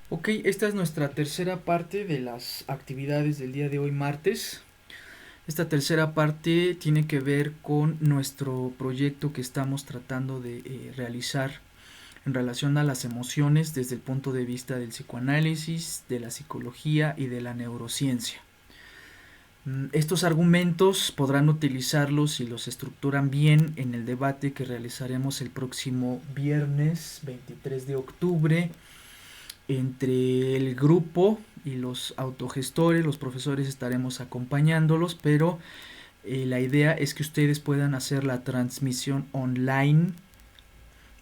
Ok, esta es nuestra tercera parte de las actividades del día de hoy, martes. Esta tercera parte tiene que ver con nuestro proyecto que estamos tratando de realizar en relación a las emociones desde el punto de vista del psicoanálisis, de la psicología y de la neurociencia. Estos argumentos podrán utilizarlos si los estructuran bien en el debate que realizaremos el próximo viernes 23 de octubre entre el grupo y los autogestores, los profesores estaremos acompañándolos, pero la idea es que ustedes puedan hacer la transmisión online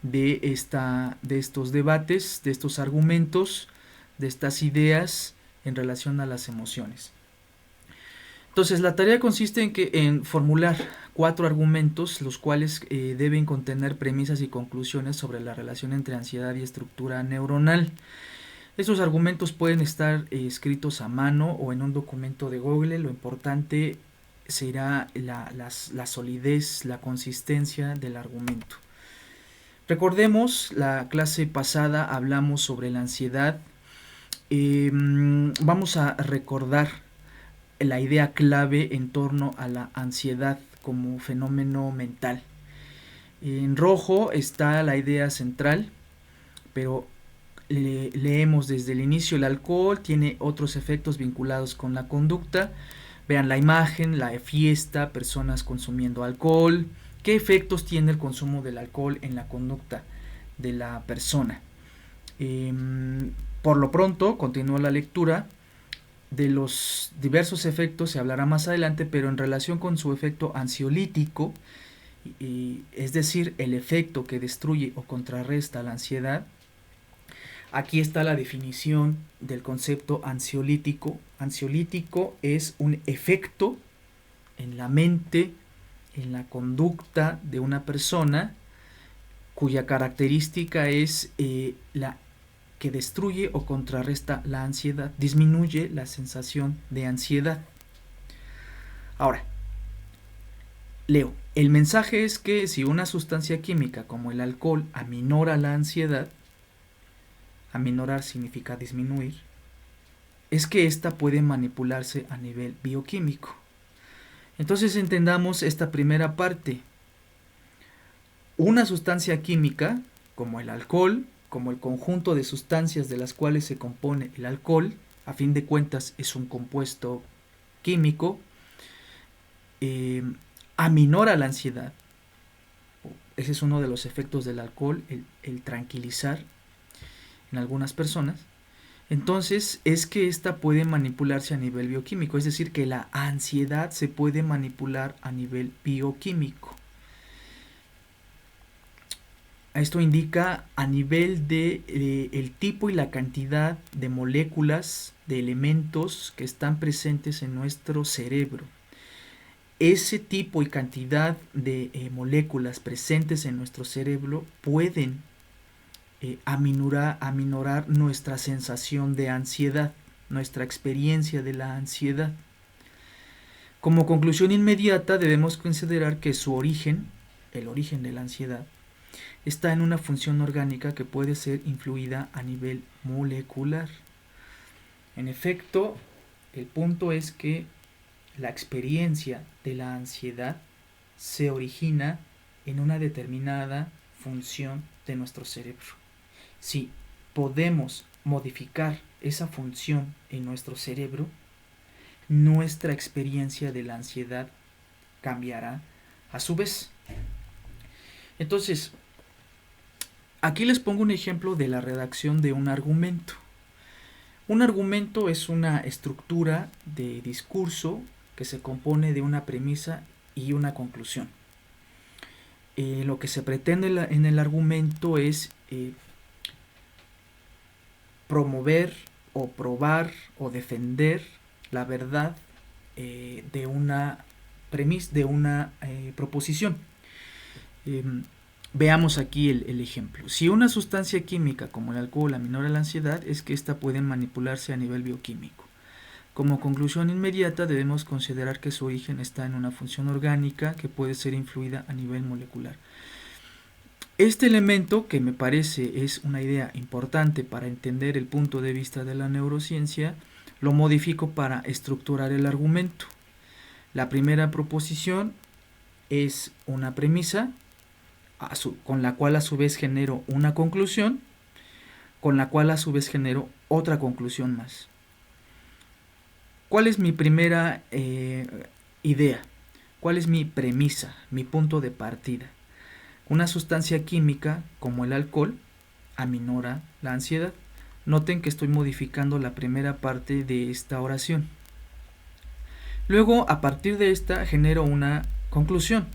de estos debates, de estos argumentos, de estas ideas en relación a las emociones. Entonces, la tarea consiste en formular 4 argumentos, los cuales deben contener premisas y conclusiones sobre la relación entre ansiedad y estructura neuronal. Estos argumentos pueden estar escritos a mano o en un documento de Google. Lo importante será la solidez, la consistencia del argumento. Recordemos, la clase pasada hablamos sobre la ansiedad. Vamos a recordar la idea clave en torno a la ansiedad como fenómeno mental. En rojo está la idea central, pero leemos desde el inicio: el alcohol tiene otros efectos vinculados con la conducta. Vean la imagen, la fiesta, personas consumiendo alcohol. ¿Qué efectos tiene el consumo del alcohol en la conducta de la persona? Por lo pronto, continúa la lectura. De los diversos efectos se hablará más adelante, pero en relación con su efecto ansiolítico, es decir, el efecto que destruye o contrarresta la ansiedad. Aquí está la definición del concepto ansiolítico. Ansiolítico es un efecto en la mente, en la conducta de una persona, cuya característica es la que destruye o contrarresta la ansiedad, disminuye la sensación de ansiedad. Ahora, leo. El mensaje es que si una sustancia química como el alcohol aminora la ansiedad, aminorar significa disminuir, es que ésta puede manipularse a nivel bioquímico. Entonces entendamos esta primera parte. Una sustancia química, como el alcohol, como el conjunto de sustancias de las cuales se compone el alcohol, a fin de cuentas es un compuesto químico, eh, aminora la ansiedad. Ese es uno de los efectos del alcohol, el tranquilizar en algunas personas. Entonces es que esta puede manipularse a nivel bioquímico, es decir, que la ansiedad se puede manipular a nivel bioquímico. Esto indica a nivel de el tipo y la cantidad de moléculas, de elementos que están presentes en nuestro cerebro. Ese tipo y cantidad de moléculas presentes en nuestro cerebro pueden aminorar nuestra sensación de ansiedad, nuestra experiencia de la ansiedad. Como conclusión inmediata debemos considerar que su origen, el origen de la ansiedad, está en una función orgánica que puede ser influida a nivel molecular. En efecto, el punto es que la experiencia de la ansiedad se origina en una determinada función de nuestro cerebro. Si podemos modificar esa función en nuestro cerebro, nuestra experiencia de la ansiedad cambiará a su vez. Entonces, aquí les pongo un ejemplo de la redacción de un argumento. Un argumento es una estructura de discurso que se compone de una premisa y una conclusión. Lo que se pretende en el argumento es promover o probar o defender la verdad de una premisa, de una proposición. Veamos aquí el ejemplo. Si una sustancia química como el alcohol aminora la ansiedad, es que ésta puede manipularse a nivel bioquímico. Como conclusión inmediata debemos considerar que su origen está en una función orgánica que puede ser influida a nivel molecular. Este elemento, que me parece es una idea importante para entender el punto de vista de la neurociencia, lo modifico para estructurar el argumento. La primera proposición es una premisa con la cual a su vez genero una conclusión, con la cual a su vez genero otra conclusión más. ¿Cuál es mi primera idea? ¿Cuál es mi premisa, mi punto de partida? Una sustancia química como el alcohol aminora la ansiedad. Noten que estoy modificando la primera parte de esta oración. Luego, a partir de esta, genero una conclusión.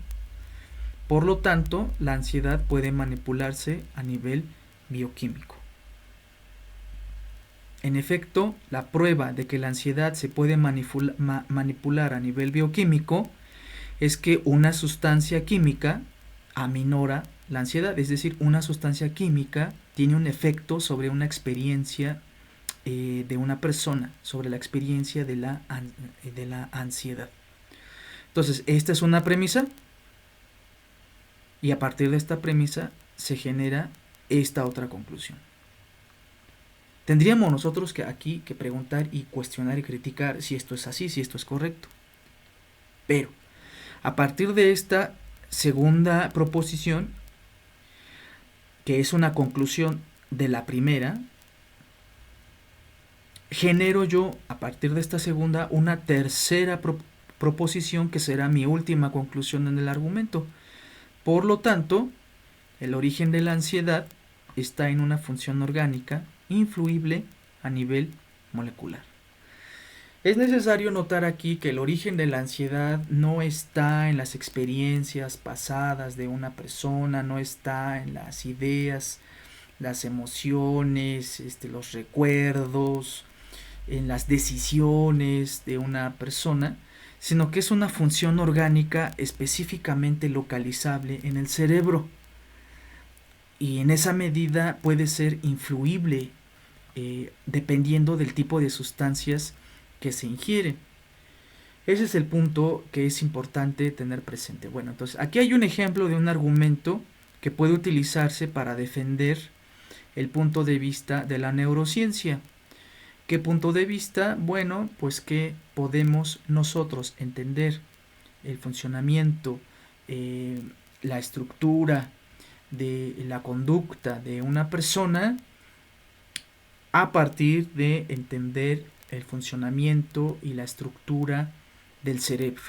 Por lo tanto, la ansiedad puede manipularse a nivel bioquímico. En efecto, la prueba de que la ansiedad se puede manipular a nivel bioquímico es que una sustancia química aminora la ansiedad, es decir, una sustancia química tiene un efecto sobre una experiencia de una persona, sobre la experiencia de la ansiedad. Entonces, esta es una premisa y a partir de esta premisa se genera esta otra conclusión. Tendríamos nosotros aquí que preguntar y cuestionar y criticar si esto es así, si esto es correcto. Pero, a partir de esta segunda proposición, que es una conclusión de la primera, genero yo, a partir de esta segunda, una tercera proposición que será mi última conclusión en el argumento. Por lo tanto, el origen de la ansiedad está en una función orgánica influible a nivel molecular. Es necesario notar aquí que el origen de la ansiedad no está en las experiencias pasadas de una persona, no está en las ideas, las emociones, los recuerdos, en las decisiones de una persona, sino que es una función orgánica específicamente localizable en el cerebro. Y en esa medida puede ser influible dependiendo del tipo de sustancias que se ingieren. Ese es el punto que es importante tener presente. Bueno, entonces aquí hay un ejemplo de un argumento que puede utilizarse para defender el punto de vista de la neurociencia. ¿Qué punto de vista? Bueno, pues que podemos nosotros entender el funcionamiento, la estructura de la conducta de una persona a partir de entender el funcionamiento y la estructura del cerebro.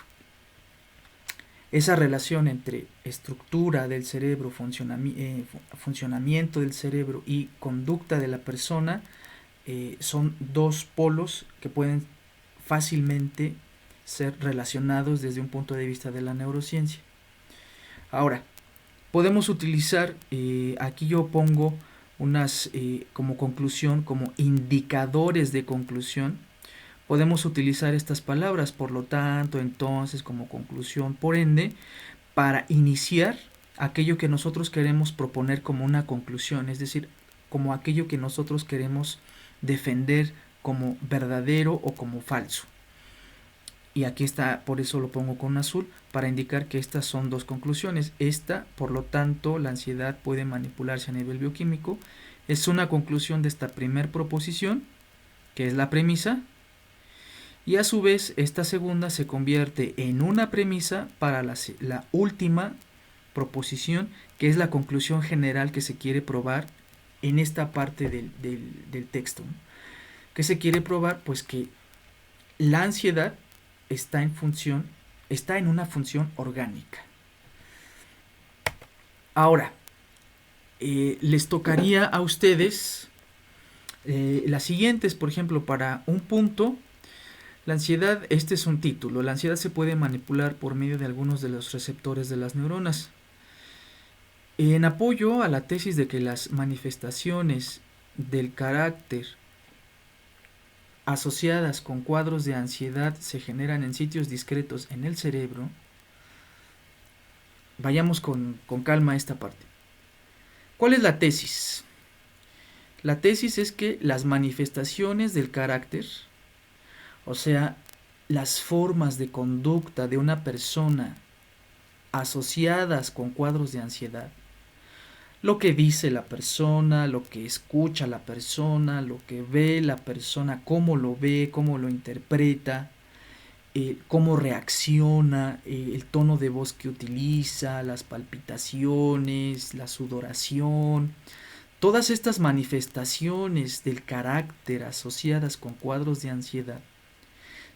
Esa relación entre estructura del cerebro, funcionamiento del cerebro y conducta de la persona son dos polos que pueden fácilmente ser relacionados desde un punto de vista de la neurociencia. Ahora, podemos utilizar, aquí yo pongo unas como conclusión, como indicadores de conclusión. Podemos utilizar estas palabras, por lo tanto, entonces, como conclusión, por ende, para iniciar aquello que nosotros queremos proponer como una conclusión, es decir, como aquello que nosotros queremos defender como verdadero o como falso. Y aquí está, por eso lo pongo con azul, para indicar que estas son dos conclusiones. Esta, por lo tanto, la ansiedad puede manipularse a nivel bioquímico. Es una conclusión de esta primera proposición, que es la premisa. Y a su vez, esta segunda se convierte en una premisa para la última proposición, que es la conclusión general que se quiere probar en esta parte del texto. ¿Qué se quiere probar? Pues que la ansiedad está en una función orgánica. Ahora, les tocaría a ustedes las siguientes, por ejemplo, para un punto, la ansiedad, este es un título, la ansiedad se puede manipular por medio de algunos de los receptores de las neuronas. En apoyo a la tesis de que las manifestaciones del carácter asociadas con cuadros de ansiedad se generan en sitios discretos en el cerebro, vayamos con calma a esta parte. ¿Cuál es la tesis? La tesis es que las manifestaciones del carácter, o sea, las formas de conducta de una persona asociadas con cuadros de ansiedad, lo que dice la persona, lo que escucha la persona, lo que ve la persona, cómo lo ve, cómo lo interpreta, cómo reacciona, el tono de voz que utiliza, las palpitaciones, la sudoración. Todas estas manifestaciones del carácter asociadas con cuadros de ansiedad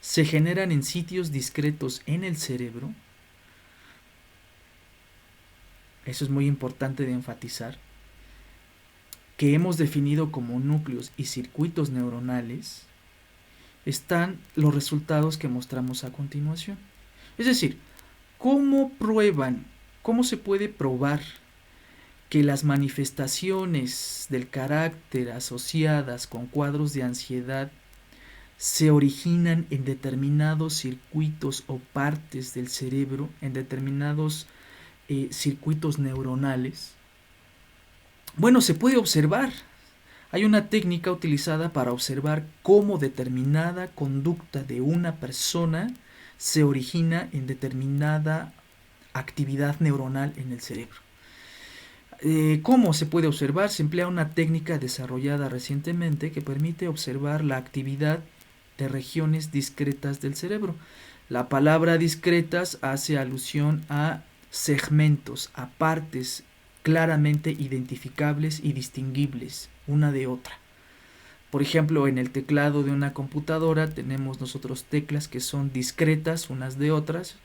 se generan en sitios discretos en el cerebro. Eso es muy importante de enfatizar, que hemos definido como núcleos y circuitos neuronales. Están los resultados que mostramos a continuación. Es decir, cómo se puede probar que las manifestaciones del carácter asociadas con cuadros de ansiedad se originan en determinados circuitos o partes del cerebro, en determinados circuitos neuronales? Bueno, se puede observar. Hay una técnica utilizada para observar cómo determinada conducta de una persona se origina en determinada actividad neuronal en el cerebro. ¿Cómo se puede observar? Se emplea una técnica desarrollada recientemente que permite observar la actividad de regiones discretas del cerebro. La palabra discretas hace alusión a segmentos, a partes claramente identificables y distinguibles una de otra. Por ejemplo, en el teclado de una computadora tenemos nosotros teclas que son discretas unas de otras,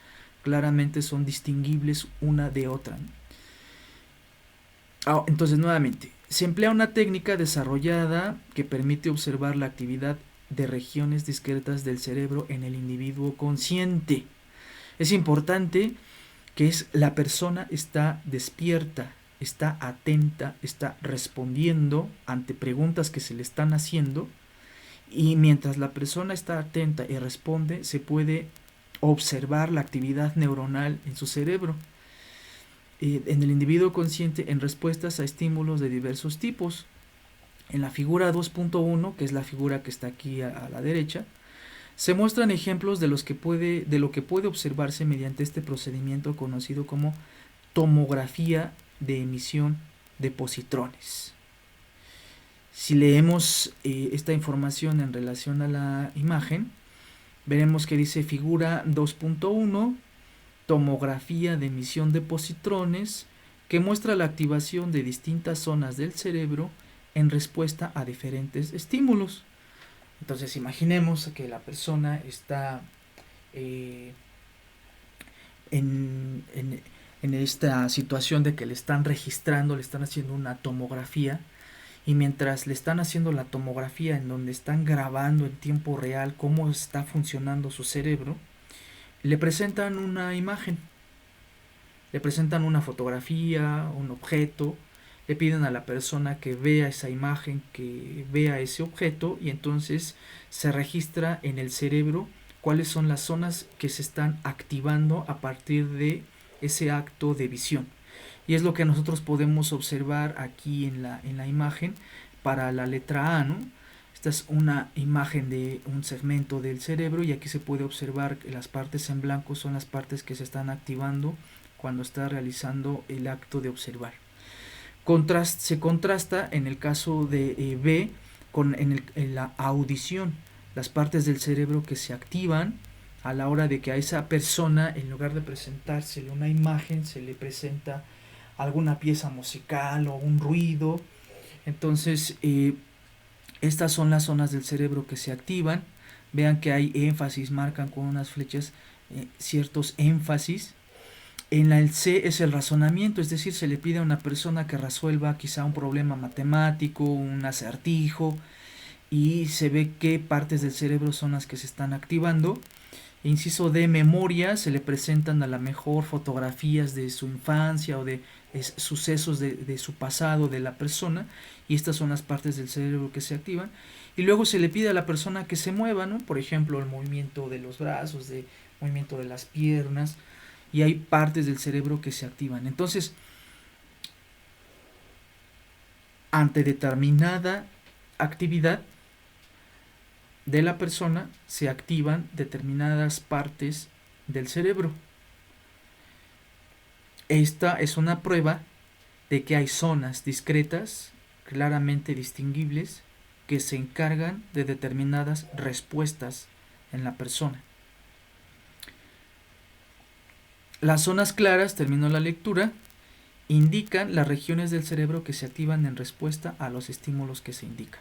claramente son distinguibles una de otra. Entonces, nuevamente, se emplea una técnica desarrollada que permite observar la actividad de regiones discretas del cerebro en el individuo consciente. Es importante que la persona está despierta, está atenta, está respondiendo ante preguntas que se le están haciendo, y mientras la persona está atenta y responde, se puede observar la actividad neuronal en su cerebro, en el individuo consciente, en respuestas a estímulos de diversos tipos. En la figura 2.1, que es la figura que está aquí a la derecha, se muestran ejemplos de lo que puede observarse mediante este procedimiento conocido como tomografía de emisión de positrones. Si leemos esta información en relación a la imagen, veremos que dice figura 2.1, tomografía de emisión de positrones, que muestra la activación de distintas zonas del cerebro en respuesta a diferentes estímulos. Entonces imaginemos que la persona está en esta situación de que le están registrando, le están haciendo una tomografía, y mientras le están haciendo la tomografía, en donde están grabando en tiempo real cómo está funcionando su cerebro, le presentan una imagen, le presentan una fotografía, un objeto, le piden a la persona que vea esa imagen, que vea ese objeto, y entonces se registra en el cerebro cuáles son las zonas que se están activando a partir de ese acto de visión. Y es lo que nosotros podemos observar aquí en la imagen para la letra A, ¿no? Esta es una imagen de un segmento del cerebro, y aquí se puede observar que las partes en blanco son las partes que se están activando cuando está realizando el acto de observar. Se contrasta en el caso de B en la audición, las partes del cerebro que se activan a la hora de que a esa persona, en lugar de presentársele una imagen, se le presenta alguna pieza musical o un ruido. Entonces, estas son las zonas del cerebro que se activan. Vean que hay énfasis, marcan con unas flechas ciertos énfasis. En el C es el razonamiento, es decir, se le pide a una persona que resuelva quizá un problema matemático, un acertijo, y se ve qué partes del cerebro son las que se están activando. Inciso D, memoria, se le presentan a lo mejor fotografías de su infancia o de sucesos de su pasado de la persona, y estas son las partes del cerebro que se activan. Y luego se le pide a la persona que se mueva, ¿no? Por ejemplo, el movimiento de los brazos, el movimiento de las piernas, y hay partes del cerebro que se activan. Entonces, ante determinada actividad de la persona se activan determinadas partes del cerebro. Esta es una prueba de que hay zonas discretas, claramente distinguibles, que se encargan de determinadas respuestas en la persona. Las zonas claras, termino la lectura, indican las regiones del cerebro que se activan en respuesta a los estímulos que se indican.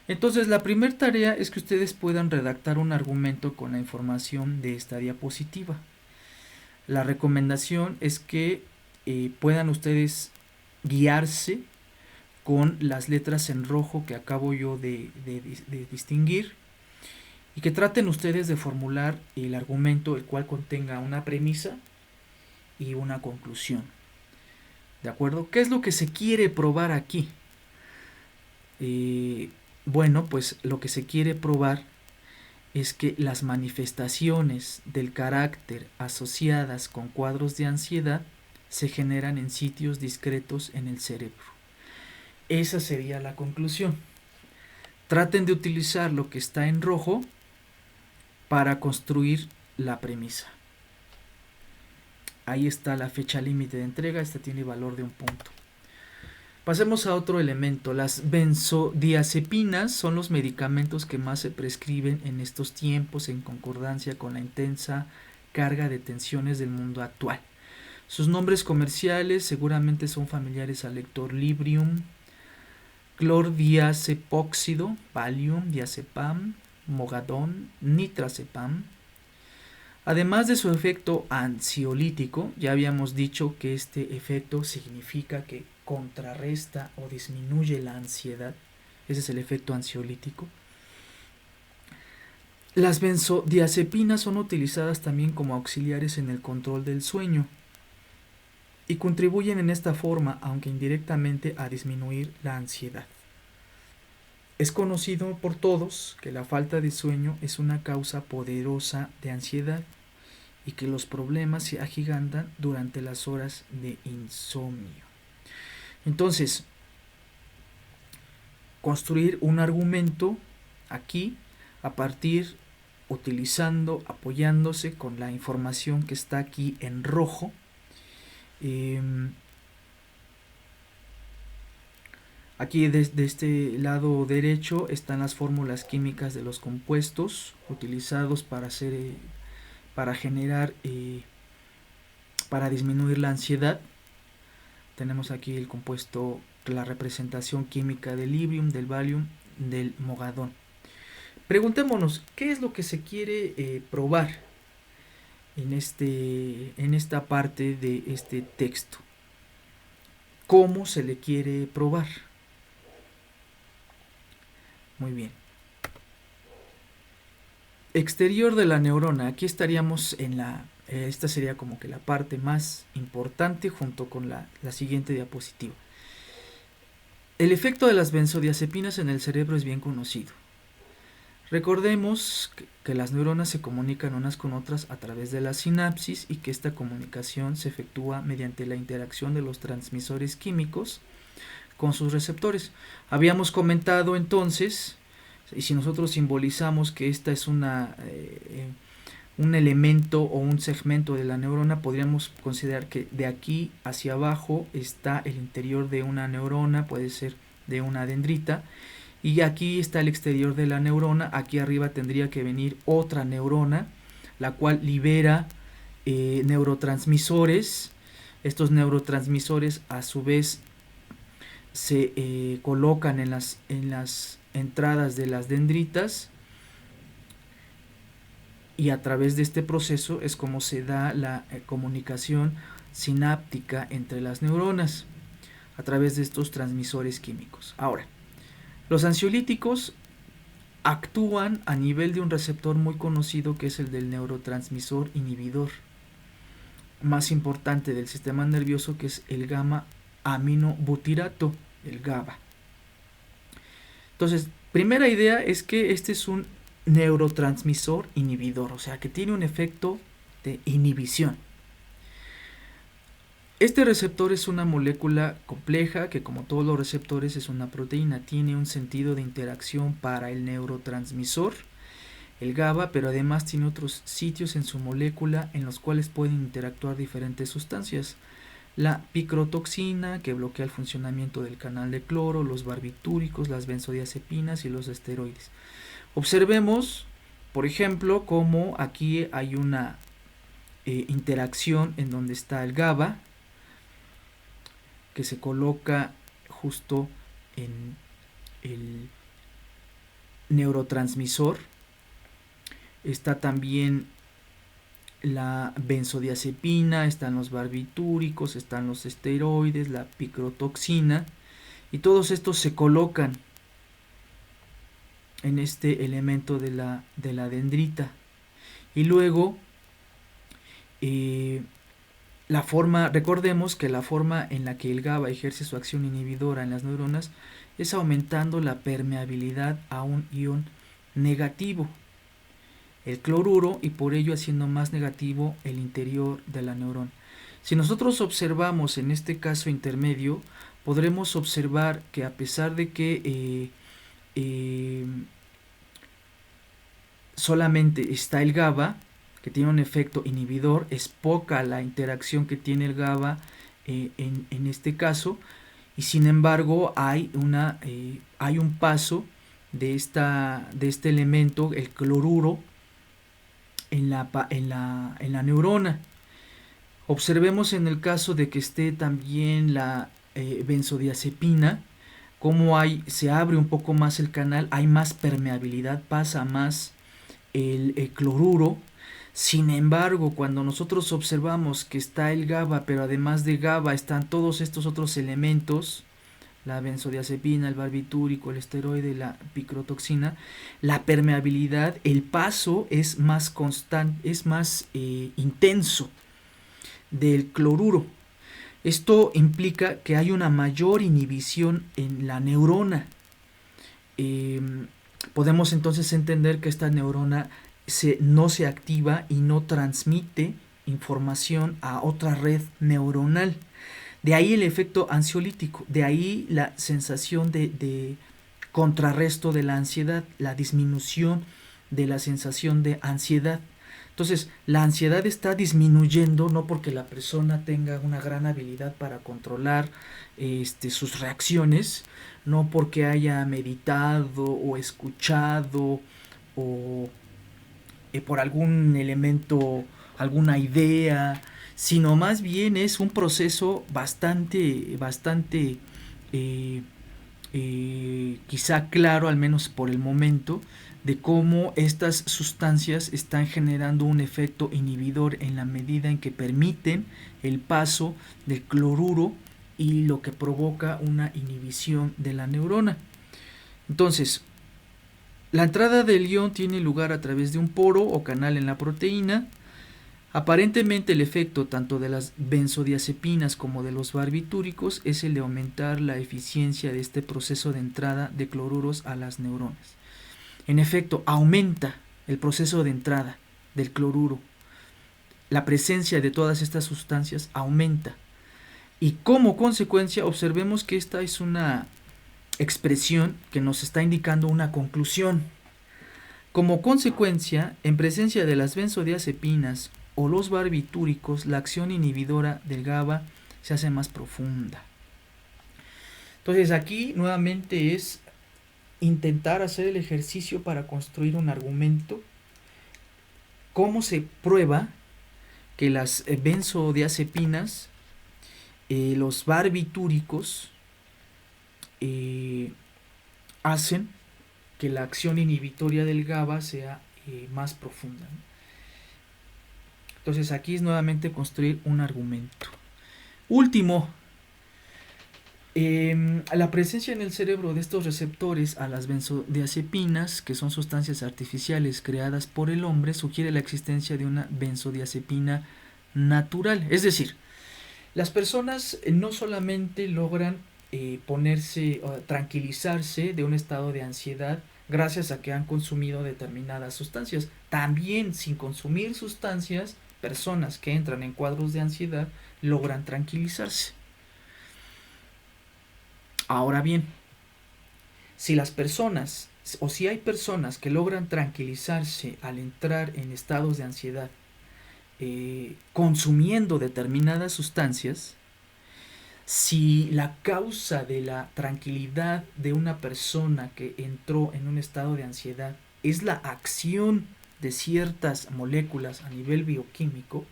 Entonces, la primera tarea es que ustedes puedan redactar un argumento con la información de esta diapositiva. La recomendación es que puedan ustedes guiarse con las letras en rojo que acabo yo de distinguir, y que traten ustedes de formular el argumento, el cual contenga una premisa y una conclusión. ¿De acuerdo? ¿Qué es lo que se quiere probar aquí? Bueno, pues lo que se quiere probar es que las manifestaciones del carácter asociadas con cuadros de ansiedad se generan en sitios discretos en el cerebro. Esa sería la conclusión. Traten de utilizar lo que está en rojo para construir la premisa. Ahí está la fecha límite de entrega, esta tiene valor de 1 punto. Pasemos a otro elemento. Las benzodiazepinas son los medicamentos que más se prescriben en estos tiempos en concordancia con la intensa carga de tensiones del mundo actual. Sus nombres comerciales seguramente son familiares al lector: Librium, clordiazepóxido, Valium, diazepam, Mogadón, nitrazepam. Además de su efecto ansiolítico, ya habíamos dicho que este efecto significa que contrarresta o disminuye la ansiedad. Ese es el efecto ansiolítico. Las benzodiazepinas son utilizadas también como auxiliares en el control del sueño y contribuyen en esta forma, aunque indirectamente, a disminuir la ansiedad. Es conocido por todos que la falta de sueño es una causa poderosa de ansiedad y que los problemas se agigantan durante las horas de insomnio. Entonces, construir un argumento aquí apoyándose con la información que está aquí en rojo. Aquí de este lado derecho están las fórmulas químicas de los compuestos utilizados para disminuir la ansiedad. Tenemos aquí el compuesto, la representación química del Librium, del Valium, del Mogadón. Preguntémonos, ¿qué es lo que se quiere probar en esta parte de este texto? ¿Cómo se le quiere probar? Muy bien. Exterior de la neurona. Aquí estaríamos esta sería como que la parte más importante junto con la siguiente diapositiva. El efecto de las benzodiazepinas en el cerebro es bien conocido. Recordemos que las neuronas se comunican unas con otras a través de la sinapsis y que esta comunicación se efectúa mediante la interacción de los transmisores químicos con sus receptores. Habíamos comentado entonces, y si nosotros simbolizamos que esta es un elemento o un segmento de la neurona, podríamos considerar que de aquí hacia abajo está el interior de una neurona, puede ser de una dendrita, y aquí está el exterior de la neurona. Aquí arriba tendría que venir otra neurona, la cual libera neurotransmisores. Estos neurotransmisores a su vez se colocan en las entradas de las dendritas, y a través de este proceso es como se da la comunicación sináptica entre las neuronas, a través de estos transmisores químicos. Ahora, los ansiolíticos actúan a nivel de un receptor muy conocido, que es el del neurotransmisor inhibidor más importante del sistema nervioso, que es el gamma aminobutirato, el GABA. Entonces, primera idea es que este es un neurotransmisor inhibidor, o sea que tiene un efecto de inhibición. Este receptor es una molécula compleja que, como todos los receptores, es una proteína. Tiene un sentido de interacción para el neurotransmisor, el GABA, pero además tiene otros sitios en su molécula en los cuales pueden interactuar diferentes sustancias. la picrotoxina, que bloquea el funcionamiento del canal de cloro, los barbitúricos, las benzodiazepinas y los esteroides. Observemos, por ejemplo, cómo aquí hay una interacción en donde está el GABA, que se coloca justo en el neurotransmisor. Está también la benzodiazepina, están los barbitúricos, están los esteroides, la picrotoxina, y todos estos se colocan en este elemento de la dendrita. Y luego recordemos que la forma en la que el GABA ejerce su acción inhibidora en las neuronas es aumentando la permeabilidad a un ion negativo, el cloruro, y por ello haciendo más negativo el interior de la neurona. Si nosotros observamos en este caso intermedio, podremos observar que a pesar de que solamente está el GABA, que tiene un efecto inhibidor, es poca la interacción que tiene el GABA en este caso, y sin embargo hay un paso de este elemento, el cloruro, en la neurona. Observemos en el caso de que esté también la benzodiazepina, cómo se abre un poco más el canal, hay más permeabilidad, pasa más el cloruro. Sin embargo, cuando nosotros observamos que está el GABA, pero además de GABA están todos estos otros elementos, la benzodiazepina, el barbitúrico, el esteroide, la picrotoxina, la permeabilidad, el paso es más constante, es más intenso del cloruro. Esto implica que hay una mayor inhibición en la neurona. Podemos entonces entender que esta neurona no se activa y no transmite información a otra red neuronal. De ahí el efecto ansiolítico, de ahí la sensación de contrarresto de la ansiedad, la disminución de la sensación de ansiedad. Entonces, la ansiedad está disminuyendo no porque la persona tenga una gran habilidad para controlar sus reacciones, no porque haya meditado o escuchado o por algún elemento, alguna idea, sino más bien es un proceso bastante quizá claro, al menos por el momento, de cómo estas sustancias están generando un efecto inhibidor en la medida en que permiten el paso del cloruro, y lo que provoca una inhibición de la neurona. Entonces, la entrada del ion tiene lugar a través de un poro o canal en la proteína. Aparentemente el efecto tanto de las benzodiazepinas como de los barbitúricos es el de aumentar la eficiencia de este proceso de entrada de cloruros a las neuronas. En efecto, aumenta el proceso de entrada del cloruro. La presencia de todas estas sustancias aumenta. Y como consecuencia, observemos que esta es una expresión que nos está indicando una conclusión. Como consecuencia, en presencia de las benzodiazepinas o los barbitúricos, la acción inhibidora del GABA se hace más profunda. Entonces aquí nuevamente es intentar hacer el ejercicio para construir un argumento. ¿Cómo se prueba que las benzodiazepinas, los barbitúricos, hacen que la acción inhibitoria del GABA sea más profunda? Entonces aquí es nuevamente construir un argumento. Último, la presencia en el cerebro de estos receptores a las benzodiazepinas, que son sustancias artificiales creadas por el hombre, sugiere la existencia de una benzodiazepina natural. Es decir, las personas no solamente logran tranquilizarse de un estado de ansiedad gracias a que han consumido determinadas sustancias. También sin consumir sustancias, personas que entran en cuadros de ansiedad logran tranquilizarse. Ahora bien, si hay personas que logran tranquilizarse al entrar en estados de ansiedad consumiendo determinadas sustancias, Si la causa de la tranquilidad de una persona que entró en un estado de ansiedad es la acción de ciertas moléculas a nivel bioquímico,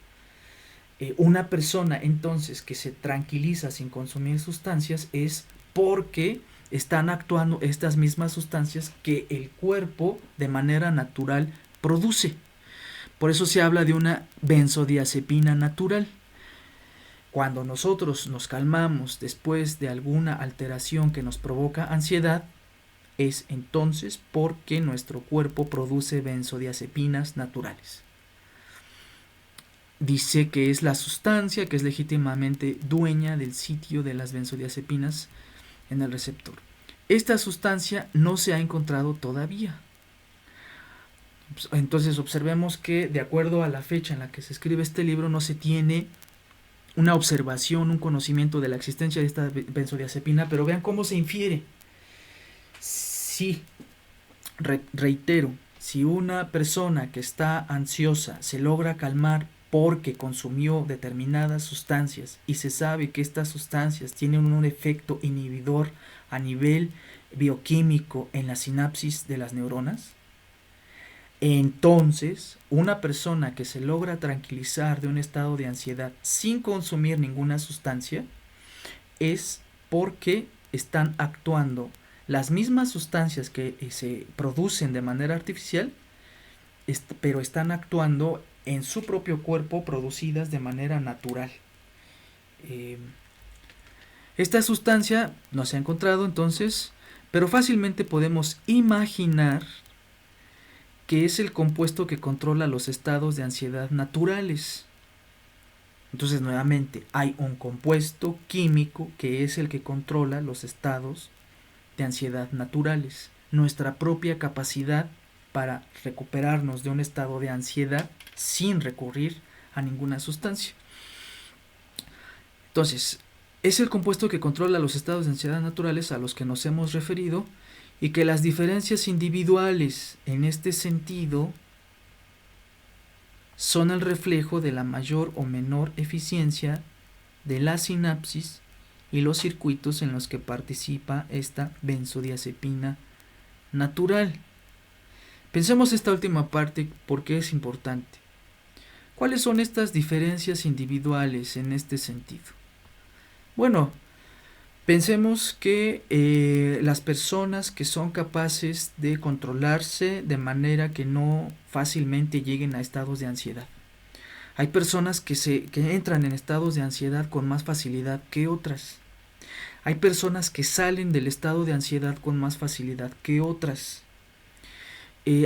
una persona entonces que se tranquiliza sin consumir sustancias es porque están actuando estas mismas sustancias que el cuerpo de manera natural produce. Por eso se habla de una benzodiazepina natural. Cuando nosotros nos calmamos después de alguna alteración que nos provoca ansiedad, es entonces porque nuestro cuerpo produce benzodiazepinas naturales. Dice que es la sustancia que es legítimamente dueña del sitio de las benzodiazepinas en el receptor. Esta sustancia no se ha encontrado todavía. Entonces observemos que de acuerdo a la fecha en la que se escribe este libro no se tiene una observación, un conocimiento de la existencia de esta benzodiazepina, pero vean cómo se infiere. Sí, reitero, si una persona que está ansiosa se logra calmar porque consumió determinadas sustancias y se sabe que estas sustancias tienen un efecto inhibidor a nivel bioquímico en la sinapsis de las neuronas, entonces una persona que se logra tranquilizar de un estado de ansiedad sin consumir ninguna sustancia es porque están actuando las mismas sustancias que se producen de manera artificial, pero están actuando en su propio cuerpo producidas de manera natural. Esta sustancia no se ha encontrado entonces, pero fácilmente podemos imaginar que es el compuesto que controla los estados de ansiedad naturales. Entonces, nuevamente, hay un compuesto químico que es el que controla los estados de ansiedad naturales. Nuestra propia capacidad para recuperarnos de un estado de ansiedad sin recurrir a ninguna sustancia. Entonces, es el compuesto que controla los estados de ansiedad naturales a los que nos hemos referido y que las diferencias individuales en este sentido son el reflejo de la mayor o menor eficiencia de la sinapsis y los circuitos en los que participa esta benzodiazepina natural. Pensemos esta última parte porque es importante. ¿Cuáles son estas diferencias individuales en este sentido? Bueno, pensemos que las personas que son capaces de controlarse de manera que no fácilmente lleguen a estados de ansiedad. Hay personas que entran en estados de ansiedad con más facilidad que otras. Hay personas que salen del estado de ansiedad con más facilidad que otras.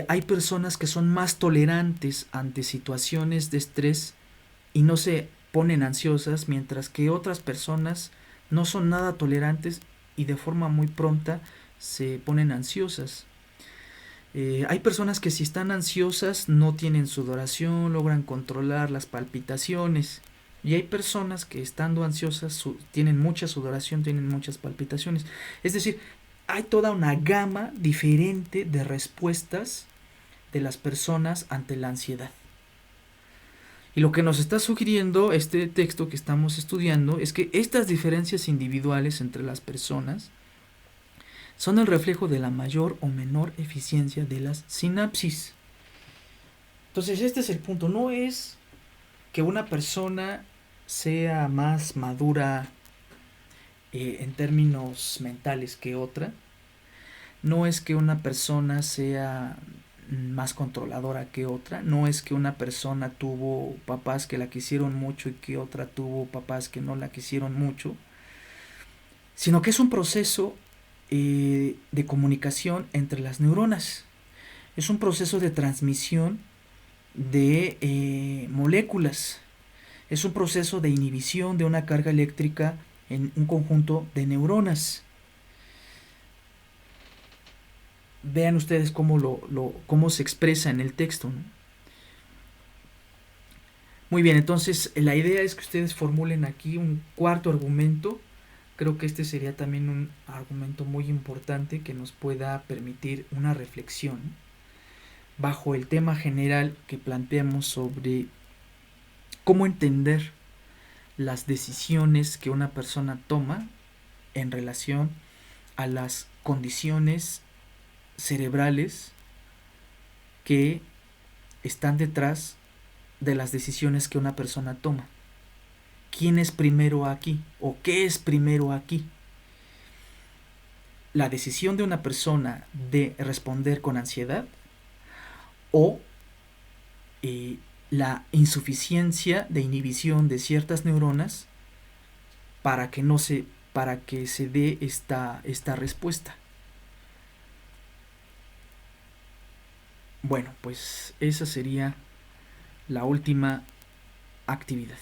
Hay personas que son más tolerantes ante situaciones de estrés y no se ponen ansiosas, mientras que otras personas no son nada tolerantes y de forma muy pronta se ponen ansiosas. Hay personas que si están ansiosas no tienen sudoración, logran controlar las palpitaciones. Y hay personas que estando ansiosas tienen mucha sudoración, tienen muchas palpitaciones. Es decir, hay toda una gama diferente de respuestas de las personas ante la ansiedad. Y lo que nos está sugiriendo este texto que estamos estudiando es que estas diferencias individuales entre las personas son el reflejo de la mayor o menor eficiencia de las sinapsis. Entonces este es el punto, no es que una persona sea más madura en términos mentales que otra, no es que una persona sea más controladora que otra, no es que una persona tuvo papás que la quisieron mucho y que otra tuvo papás que no la quisieron mucho, sino que es un proceso de comunicación entre las neuronas, es un proceso de transmisión de moléculas, es un proceso de inhibición de una carga eléctrica en un conjunto de neuronas. Vean ustedes cómo se expresa en el texto, ¿no? Muy bien, entonces la idea es que ustedes formulen aquí un cuarto argumento. Creo que este sería también un argumento muy importante que nos pueda permitir una reflexión bajo el tema general que planteamos sobre cómo entender las decisiones que una persona toma en relación a las condiciones cerebrales que están detrás de las decisiones que una persona toma. ¿Quién es primero aquí? ¿O qué es primero aquí? ¿La decisión de una persona de responder con ansiedad o la insuficiencia de inhibición de ciertas neuronas para que no se para que se dé esta respuesta? Bueno, pues esa sería la última actividad.